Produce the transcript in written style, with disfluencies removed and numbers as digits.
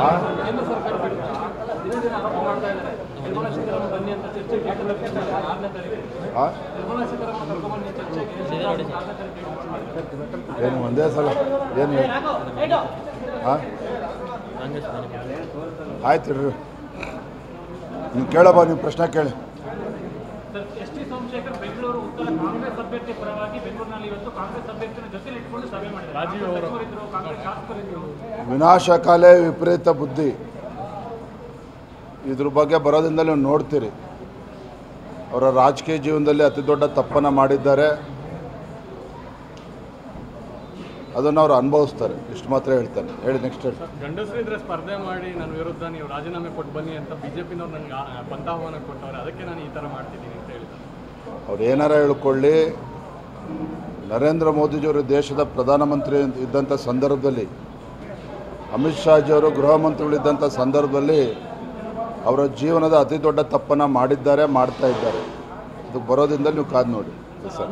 ಕೇಂದ್ರ ಸರ್ಕಾರ ದಿನ ದಿನ ಆರೋಪ ಮಾಡ್ತಾ ಇದ್ದಾರೆ. ನಿರ್ಮಲಾ ಸೀತಾರಾಮನ್ ಬನ್ನಿ ಅಂತ ಚರ್ಚೆಗೆ ನಿರ್ಮಲಾ ಸೀತಾರಾಮನ್ ಕರ್ಕೊಂಡ್ಬನ್ನಿ ಚರ್ಚೆಗೆ ಏನು ಒಂದೇ ಸಲ ಏನು ಆಯ್ತು ರೀ ನೀವು ಕೇಳಪ್ಪ, ನೀವು ಪ್ರಶ್ನೆ ಕೇಳಿ. ಎಸ್.ಟಿ. ಸೋಮಶೇಖರ್ ಬೆಂಗಳೂರು ಉತ್ತರ ಕಾಂಗ್ರೆಸ್ ಅಭ್ಯರ್ಥಿ ಪರವಾಗಿ ಬೆಂಗಳೂರಿನಲ್ಲಿ ಇವತ್ತು ಕಾಂಗ್ರೆಸ್ ಅಭ್ಯರ್ಥಿನ ಜೊತೆಲಿ ಇಟ್ಕೊಂಡು ಸಭೆ ಮಾಡಿದ್ದಾರೆ. ಕಾಂಗ್ರೆಸ್ ಶಾಸಕರಿದ್ದರು. ವಿನಾಶಕಾಲೇ ವಿಪರೀತ ಬುದ್ಧಿ, ಇದ್ರ ಬಗ್ಗೆ ಬರೋದ್ರಿಂದ ನೀವು ನೋಡ್ತೀರಿ. ಅವರ ರಾಜಕೀಯ ಜೀವನದಲ್ಲಿ ಅತಿ ದೊಡ್ಡ ತಪ್ಪನ್ನು ಮಾಡಿದ್ದಾರೆ, ಅದನ್ನು ಅವರು ಅನುಭವಿಸ್ತಾರೆ. ಇಷ್ಟು ಮಾತ್ರ ಹೇಳ್ತಾರೆ. ಹೇಳಿ ನೆಕ್ಸ್ಟ್. ಗಂಡಸರಿದ್ರೆ ಸ್ಪರ್ಧೆ ಮಾಡಿ ನನ್ನ ವಿರುದ್ಧ ನೀವು ರಾಜೀನಾಮೆ ಕೊಟ್ಟು ಬನ್ನಿ ಅಂತ ಬಿಜೆಪಿನವ್ರು ನನಗೆ ಪಂಥಾಹ್ವಾನ ಕೊಟ್ಟವ್ರೆ, ಅದಕ್ಕೆ ನಾನು ಈ ಥರ ಮಾಡ್ತಿದ್ದೀನಿ ಅಂತ ಹೇಳಿದ್ದಾರೆ. ಅವ್ರು ಏನಾರ ಹೇಳ್ಕೊಳ್ಳಿ, ನರೇಂದ್ರ ಮೋದಿಜಿಯವರು ದೇಶದ ಪ್ರಧಾನಮಂತ್ರಿ ಇದ್ದಂಥ ಸಂದರ್ಭದಲ್ಲಿ, ಅಮಿತ್ ಶಾಜಿಯವರು ಗೃಹ ಮಂತ್ರಿಗಳಿದ್ದಂಥ ಸಂದರ್ಭದಲ್ಲಿ ಅವರ ಜೀವನದ ಅತಿ ದೊಡ್ಡ ತಪ್ಪನ್ನು ಮಾಡಿದ್ದಾರೆ, ಮಾಡ್ತಾ ಇದ್ದಾರೆ. ಅದಕ್ಕೆ ಬರೋದ್ರಿಂದ ನೀವು ಕಾದು ನೋಡಿ ಸರ್.